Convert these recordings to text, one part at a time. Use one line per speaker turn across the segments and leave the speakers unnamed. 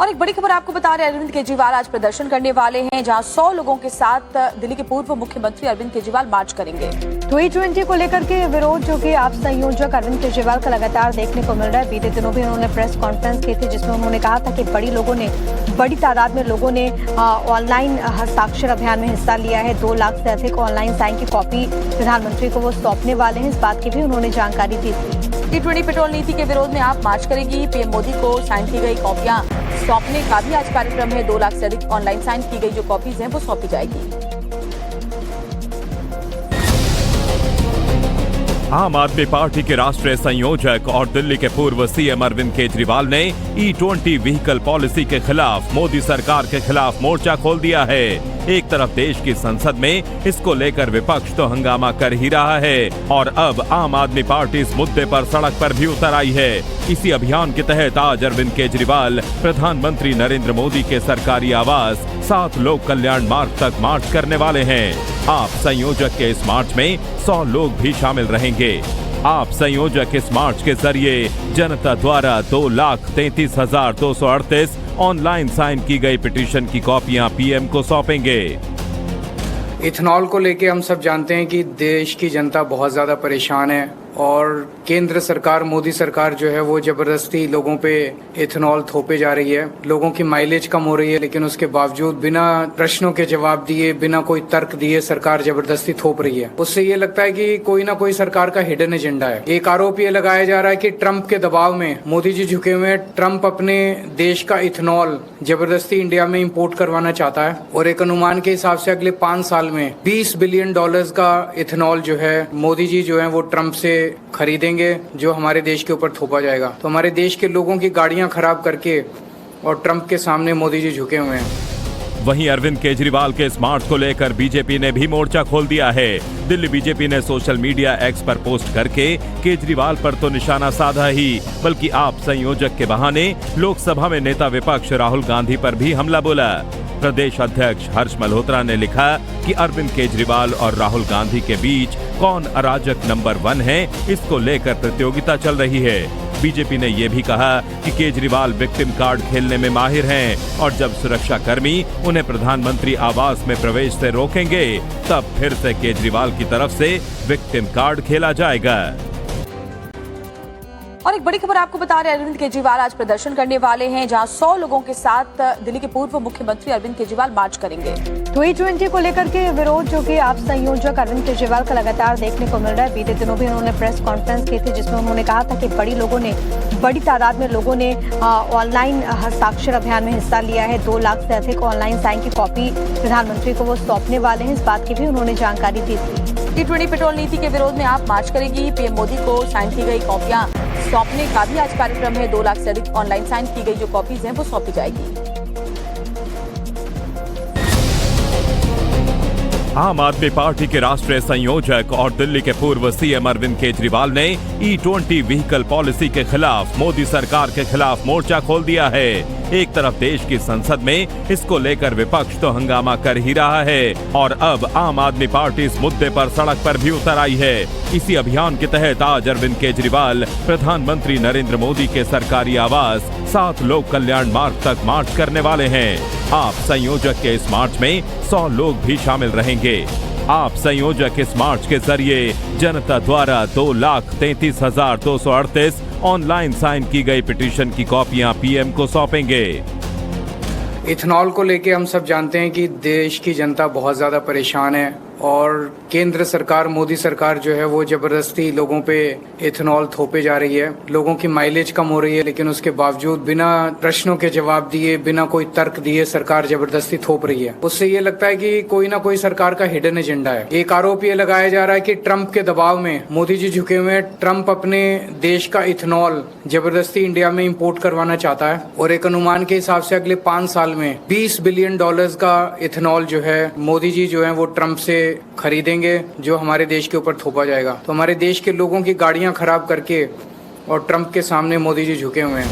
और एक बड़ी खबर आपको बता रहे हैं, अरविंद केजरीवाल आज प्रदर्शन करने वाले हैं, जहां 100 लोगों के साथ दिल्ली के पूर्व मुख्यमंत्री अरविंद केजरीवाल मार्च करेंगे।
T20 को लेकर के विरोध जो कि आप संयोजक अरविंद केजरीवाल का लगातार देखने को मिल रहा है। बीते दिनों भी उन्होंने प्रेस कॉन्फ्रेंस की थी, जिसमें उन्होंने कहा था कि बड़ी तादाद में लोगों ने ऑनलाइन हस्ताक्षर अभियान में हिस्सा लिया है। 2 लाख से अधिक ऑनलाइन साइन की कॉपी प्रधानमंत्री को वो सौंपने वाले हैं। इस बात की भी उन्होंने जानकारी दी थी।
T20 पेट्रोल नीति के विरोध में आप मार्च करेगी। पीएम मोदी को साइन की गई कॉपियां सौंपने का भी आज कार्यक्रम है। 2 लाख से अधिक ऑनलाइन साइन की गई जो कॉपीज हैं वो सौंपी जाएगी।
आम आदमी पार्टी के राष्ट्रीय संयोजक और दिल्ली के पूर्व सीएम अरविंद केजरीवाल ने E20 व्हीकल पॉलिसी के खिलाफ मोदी सरकार के खिलाफ मोर्चा खोल दिया है। एक तरफ देश की संसद में इसको लेकर विपक्ष तो हंगामा कर ही रहा है और अब आम आदमी पार्टी इस मुद्दे पर सड़क पर भी उतर आई है। इसी अभियान के तहत आज अरविंद केजरीवाल प्रधानमंत्री नरेंद्र मोदी के सरकारी आवास 7 लोक कल्याण मार्ग तक मार्च करने वाले हैं। आप संयोजक के इस मार्च में 100 लोग भी शामिल रहेंगे। आप संयोजक इस मार्च के जरिए जनता द्वारा 2,33,238 ऑनलाइन साइन की गई पिटीशन की कॉपियां पीएम को सौंपेंगे।
इथेनॉल को लेके हम सब जानते हैं कि देश की जनता बहुत ज्यादा परेशान है और केंद्र सरकार, मोदी सरकार जो है वो जबरदस्ती लोगों पे इथेनॉल थोपे जा रही है। लोगों की माइलेज कम हो रही है, लेकिन उसके बावजूद बिना प्रश्नों के जवाब दिए, बिना कोई तर्क दिए सरकार जबरदस्ती थोप रही है। उससे ये लगता है कि कोई ना कोई सरकार का हिडन एजेंडा है। एक आरोप ये लगाया जा रहा है कि ट्रंप के दबाव में मोदी जी झुके हुए हैं। ट्रंप अपने देश का इथेनॉल जबरदस्ती इंडिया में इम्पोर्ट करवाना चाहता है और एक अनुमान के हिसाब से अगले 5 साल में $20 बिलियन का इथेनॉल जो है मोदी जी जो है वो ट्रंप से खरीदेंगे, जो हमारे देश के ऊपर थोपा जाएगा। तो हमारे देश के लोगों की गाड़ियां खराब करके और ट्रंप के सामने मोदी जी झुके हुए हैं।
वहीं अरविंद केजरीवाल के इस मार्च को लेकर बीजेपी ने भी मोर्चा खोल दिया है। दिल्ली बीजेपी ने सोशल मीडिया एक्स पर पोस्ट करके केजरीवाल पर तो निशाना साधा ही, बल्कि आप संयोजक के बहाने लोकसभा में नेता विपक्ष राहुल गांधी पर भी हमला बोला। प्रदेश अध्यक्ष हर्ष मल्होत्रा ने लिखा कि अरविंद केजरीवाल और राहुल गांधी के बीच कौन अराजक नंबर 1 है, इसको लेकर प्रतियोगिता चल रही है। बीजेपी ने यह भी कहा कि केजरीवाल विक्टिम कार्ड खेलने में माहिर हैं और जब सुरक्षा कर्मी उन्हें प्रधानमंत्री आवास में प्रवेश से रोकेंगे, तब फिर से केजरीवाल की तरफ से विक्टिम कार्ड खेला जाएगा।
और एक बड़ी खबर आपको बता रहे हैं, अरविंद केजरीवाल आज प्रदर्शन करने वाले हैं, जहां 100 लोगों के साथ दिल्ली के पूर्व मुख्यमंत्री अरविंद केजरीवाल मार्च करेंगे।
T20 को लेकर के विरोध जो कि आप संयोजक अरविंद केजरीवाल का लगातार देखने को मिल रहा है। बीते दिनों भी उन्होंने प्रेस कॉन्फ्रेंस की थी, जिसमें उन्होंने कहा था कि बड़ी तादाद में लोगों ने ऑनलाइन हस्ताक्षर अभियान में हिस्सा लिया है। 2 लाख से अधिक ऑनलाइन साइन की कॉपी प्रधानमंत्री को वो सौंपने वाले हैं। इस बात की भी उन्होंने जानकारी दी थी।
T20 पेट्रोल नीति के विरोध में आप मार्च करेगी। पीएम मोदी को साइन की गई कॉपियां सौंपने का भी आज कार्यक्रम है। 2 लाख से अधिक ऑनलाइन साइन की गई जो कॉपीज हैं वो सौंपी जाएगी।
आम आदमी पार्टी के राष्ट्रीय संयोजक और दिल्ली के पूर्व सीएम अरविंद केजरीवाल ने E20 व्हीकल पॉलिसी के खिलाफ मोदी सरकार के खिलाफ मोर्चा खोल दिया है। एक तरफ देश की संसद में इसको लेकर विपक्ष तो हंगामा कर ही रहा है और अब आम आदमी पार्टी इस मुद्दे पर सड़क पर भी उतर आई है। इसी अभियान के तहत आज अरविंद केजरीवाल प्रधानमंत्री नरेंद्र मोदी के सरकारी आवास 7 लोक कल्याण मार्ग तक मार्च करने वाले हैं। आप संयोजक के इस मार्च में 100 लोग भी शामिल रहेंगे। आप संयोजक इस मार्च के जरिए जनता द्वारा 2,33,238 ऑनलाइन साइन की गई पिटीशन की कॉपियां पीएम को सौंपेंगे।
इथेनॉल को लेके हम सब जानते हैं कि देश की जनता बहुत ज्यादा परेशान है और केंद्र सरकार, मोदी सरकार जो है वो जबरदस्ती लोगों पे इथेनॉल थोपे जा रही है। लोगों की माइलेज कम हो रही है, लेकिन उसके बावजूद बिना प्रश्नों के जवाब दिए, बिना कोई तर्क दिए सरकार जबरदस्ती थोप रही है। उससे ये लगता है कि कोई ना कोई सरकार का हिडन एजेंडा है। एक आरोप ये लगाया जा रहा है कि ट्रंप के दबाव में मोदी जी झुके हुए हैं। ट्रंप अपने देश का इथेनॉल जबरदस्ती इंडिया में इम्पोर्ट करवाना चाहता है और एक अनुमान के हिसाब से अगले 5 साल में $20 बिलियन का इथेनॉल जो है मोदी जी जो है वो ट्रंप से खरीदेंगे, जो हमारे देश के ऊपर थोपा जाएगा। तो हमारे देश के लोगों की गाड़ियां खराब करके और ट्रंप के सामने मोदी जी झुके हुए हैं।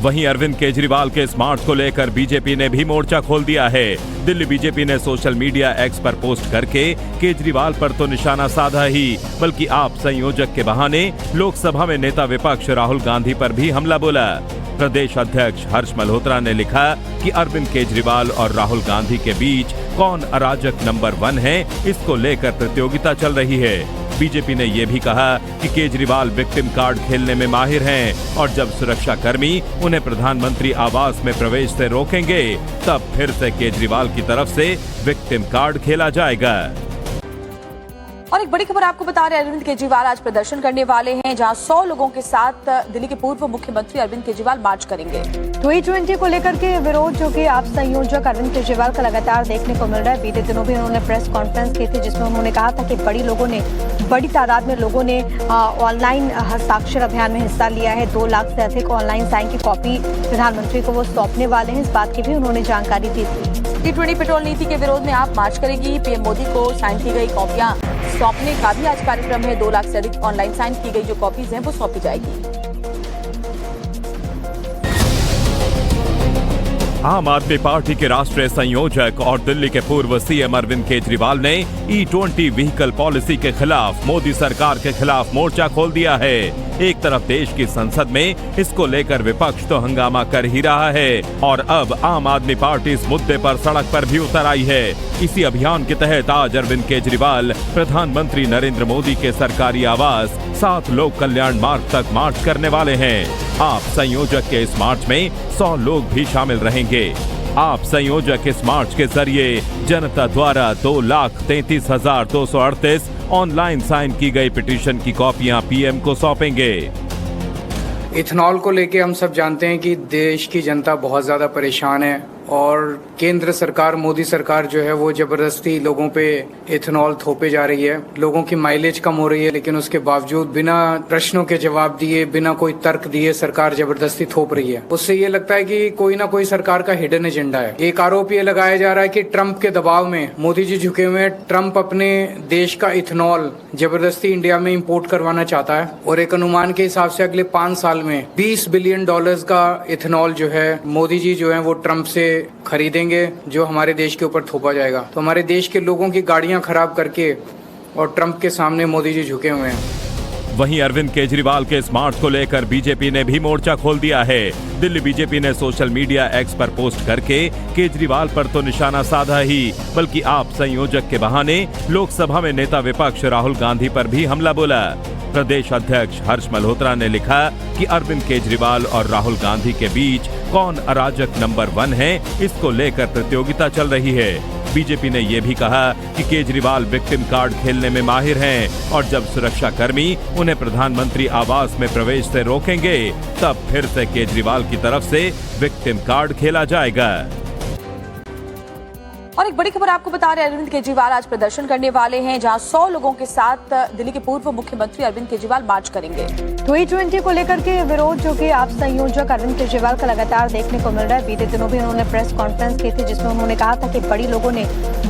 वहीं अरविंद केजरीवाल के इस मार्च को लेकर बीजेपी ने भी मोर्चा खोल दिया है। दिल्ली बीजेपी ने सोशल मीडिया एक्स पर पोस्ट करके केजरीवाल पर तो निशाना साधा ही, बल्कि आप संयोजक के बहाने लोकसभा में नेता विपक्ष राहुल गांधी पर भी हमला बोला। प्रदेश अध्यक्ष हर्ष मल्होत्रा ने लिखा कि अरविंद केजरीवाल और राहुल गांधी के बीच कौन अराजक नंबर 1 है, इसको लेकर प्रतियोगिता चल रही है। बीजेपी ने यह भी कहा कि केजरीवाल विक्टिम कार्ड खेलने में माहिर हैं और जब सुरक्षा कर्मी उन्हें प्रधानमंत्री आवास में प्रवेश से रोकेंगे तब फिर से केजरीवाल की तरफ से विक्टिम कार्ड खेला जाएगा।
और एक बड़ी खबर आपको बता रहे हैं, अरविंद केजरीवाल आज प्रदर्शन करने वाले हैं जहां 100 लोगों के साथ दिल्ली के पूर्व मुख्यमंत्री अरविंद केजरीवाल मार्च करेंगे।
T20 को लेकर के विरोध जो कि आप संयोजक अरविंद केजरीवाल का लगातार देखने को मिल रहा है। बीते दिनों भी उन्होंने प्रेस कॉन्फ्रेंस की थी जिसमें उन्होंने कहा था कि बड़ी तादाद में लोगों ने ऑनलाइन हस्ताक्षर अभियान में हिस्सा लिया है। 2 लाख से अधिक ऑनलाइन साइन की कॉपी प्रधानमंत्री को वो सौंपने वाले हैं, इस बात की भी उन्होंने जानकारी दी थी।
T20 पेट्रोल नीति के विरोध में आप मार्च करेगी। पीएम मोदी को साइन की गई कॉपियां सौंपने का भी आज कार्यक्रम है। 2 लाख से अधिक ऑनलाइन साइन की गई जो कॉपीज हैं वो सौंपी जाएगी।
आम आदमी पार्टी के राष्ट्रीय संयोजक और दिल्ली के पूर्व सीएम अरविंद केजरीवाल ने E20 व्हीकल पॉलिसी के खिलाफ मोदी सरकार के खिलाफ मोर्चा खोल दिया है। एक तरफ देश की संसद में इसको लेकर विपक्ष तो हंगामा कर ही रहा है और अब आम आदमी पार्टी इस मुद्दे पर सड़क पर भी उतर आई है। इसी अभियान के तहत आज अरविंद केजरीवाल प्रधानमंत्री नरेंद्र मोदी के सरकारी आवास 7 लोक कल्याण मार्ग तक मार्च करने वाले हैं। आप संयोजक के इस मार्च में 100 लोग भी शामिल रहेंगे। आप संयोजक इस मार्च के जरिए जनता द्वारा 2,33,238 ऑनलाइन साइन की गई पिटीशन की कॉपियां पीएम को सौंपेंगे।
इथेनॉल को लेके हम सब जानते हैं कि देश की जनता बहुत ज़्यादा परेशान है और केंद्र सरकार, मोदी सरकार जो है वो जबरदस्ती लोगों पे इथेनॉल थोपे जा रही है। लोगों की माइलेज कम हो रही है लेकिन उसके बावजूद बिना प्रश्नों के जवाब दिए, बिना कोई तर्क दिए सरकार जबरदस्ती थोप रही है। उससे ये लगता है कि कोई ना कोई सरकार का हिडन एजेंडा है। एक आरोप ये लगाया जा रहा है कि ट्रंप के दबाव में मोदी जी झुके हुए हैं। ट्रंप अपने देश का इथेनॉल जबरदस्ती इंडिया में इम्पोर्ट करवाना चाहता है और एक अनुमान के हिसाब से अगले 5 साल में $20 बिलियन का इथेनॉल जो है मोदी जी जो है वो ट्रंप से खरीदेंगे, जो हमारे देश के ऊपर थोपा जाएगा। तो हमारे देश के लोगों की गाड़ियां खराब करके और ट्रंप के सामने मोदी जी झुके हुए हैं।
वहीं अरविंद केजरीवाल के इस मार्च को लेकर बीजेपी ने भी मोर्चा खोल दिया है। दिल्ली बीजेपी ने सोशल मीडिया एक्स पर पोस्ट करके केजरीवाल पर तो निशाना साधा ही, बल्कि आप संयोजक के बहाने लोकसभा में नेता विपक्ष राहुल गांधी पर भी हमला बोला। प्रदेश अध्यक्ष हर्ष मल्होत्रा ने लिखा कि अरविंद केजरीवाल और राहुल गांधी के बीच कौन अराजक नंबर 1 है, इसको लेकर प्रतियोगिता चल रही है। बीजेपी ने यह भी कहा कि केजरीवाल विक्टिम कार्ड खेलने में माहिर हैं और जब सुरक्षा कर्मी उन्हें प्रधानमंत्री आवास में प्रवेश से रोकेंगे तब फिर से केजरीवाल की तरफ से विक्टिम कार्ड खेला जाएगा।
और एक बड़ी खबर आपको बता रहे हैं, अरविंद केजरीवाल आज प्रदर्शन करने वाले हैं जहां 100 लोगों के साथ दिल्ली के पूर्व मुख्यमंत्री अरविंद केजरीवाल मार्च करेंगे।
T20 को लेकर के विरोध जो कि आप संयोजक अरविंद केजरीवाल का लगातार देखने को मिल रहा है। बीते दिनों भी उन्होंने प्रेस कॉन्फ्रेंस की थी जिसमें उन्होंने कहा था कि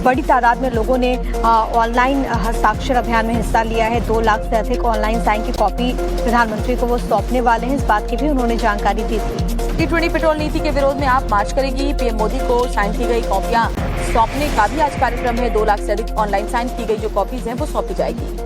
बड़ी तादाद में लोगों ने ऑनलाइन हस्ताक्षर अभियान में हिस्सा लिया है। 2 लाख से अधिक ऑनलाइन साइन की कॉपी प्रधानमंत्री को वो सौंपने वाले हैं, इस बात की भी उन्होंने जानकारी दी थी।
T20 पेट्रोल नीति के विरोध में आप मार्च करेगी। पीएम मोदी को साइन की गई कॉपियां सौंपने का भी आज कार्यक्रम है। 2 लाख से अधिक ऑनलाइन साइन की गई जो कॉपीज हैं वो सौंपी जाएगी।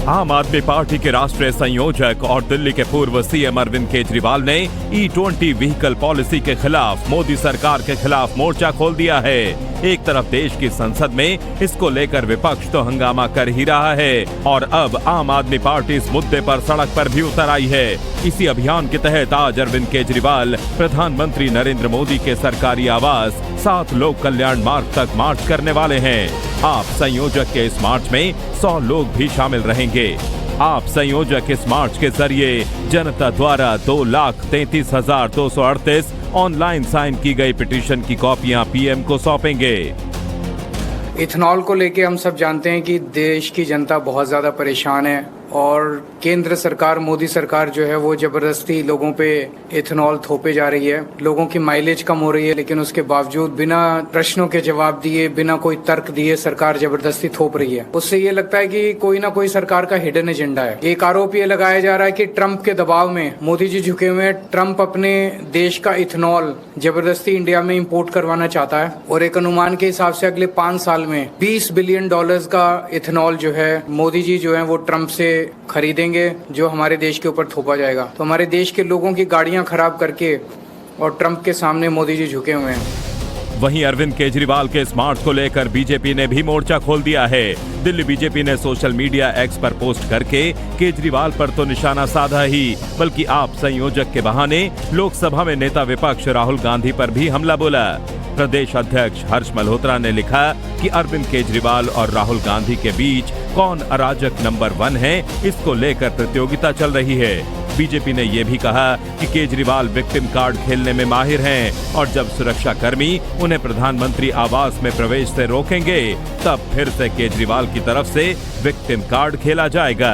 आम आदमी पार्टी के राष्ट्रीय संयोजक और दिल्ली के पूर्व सीएम अरविंद केजरीवाल ने E20 व्हीकल पॉलिसी के खिलाफ मोदी सरकार के खिलाफ मोर्चा खोल दिया है। एक तरफ देश की संसद में इसको लेकर विपक्ष तो हंगामा कर ही रहा है और अब आम आदमी पार्टी इस मुद्दे पर सड़क पर भी उतर आई है। इसी अभियान के तहत आज अरविंद केजरीवाल प्रधानमंत्री नरेंद्र मोदी के सरकारी आवास 7 लोक कल्याण मार्ग तक मार्च करने वाले हैं। आप संयोजक के इस मार्च में 100 लोग भी शामिल रहेंगे। आप संयोजक इस मार्च के जरिए जनता द्वारा 2,33,238 ऑनलाइन साइन की गई पिटीशन की कॉपियां पीएम को सौंपेंगे।
इथेनॉल को लेके हम सब जानते हैं कि देश की जनता बहुत ज़्यादा परेशान है और केंद्र सरकार, मोदी सरकार जो है वो जबरदस्ती लोगों पे इथेनॉल थोपे जा रही है। लोगों की माइलेज कम हो रही है लेकिन उसके बावजूद बिना प्रश्नों के जवाब दिए, बिना कोई तर्क दिए सरकार जबरदस्ती थोप रही है। उससे ये लगता है कि कोई ना कोई सरकार का हिडन एजेंडा है। एक आरोप ये लगाया जा रहा है कि ट्रंप के दबाव में मोदी जी झुके हुए हैं। ट्रंप अपने देश का इथेनॉल जबरदस्ती इंडिया में इम्पोर्ट करवाना चाहता है और एक अनुमान के हिसाब से अगले 5 साल में $20 बिलियन का इथेनॉल जो है मोदी जी जो है वो ट्रंप से खरीदेंगे, देंगे जो हमारे देश के ऊपर थोपा जाएगा। तो हमारे देश के लोगों की गाड़ियां खराब करके और ट्रंप के सामने मोदी जी झुके हुए हैं।
वहीं अरविंद केजरीवाल के स्मार्ट को लेकर बीजेपी ने भी मोर्चा खोल दिया है। दिल्ली बीजेपी ने सोशल मीडिया एक्स पर पोस्ट करके केजरीवाल पर तो निशाना साधा ही, बल्कि आप संयोजक के बहाने लोकसभा में नेता विपक्ष राहुल गांधी पर भी हमला बोला। प्रदेश अध्यक्ष हर्ष मल्होत्रा ने लिखा कि अरविंद केजरीवाल और राहुल गांधी के बीच कौन अराजक नंबर 1 है, इसको लेकर प्रतियोगिता चल रही है। बीजेपी ने यह भी कहा कि केजरीवाल विक्टिम कार्ड खेलने में माहिर हैं और जब सुरक्षा कर्मी उन्हें प्रधानमंत्री आवास में प्रवेश से रोकेंगे तब फिर से केजरीवाल की तरफ से विक्टिम कार्ड खेला जाएगा।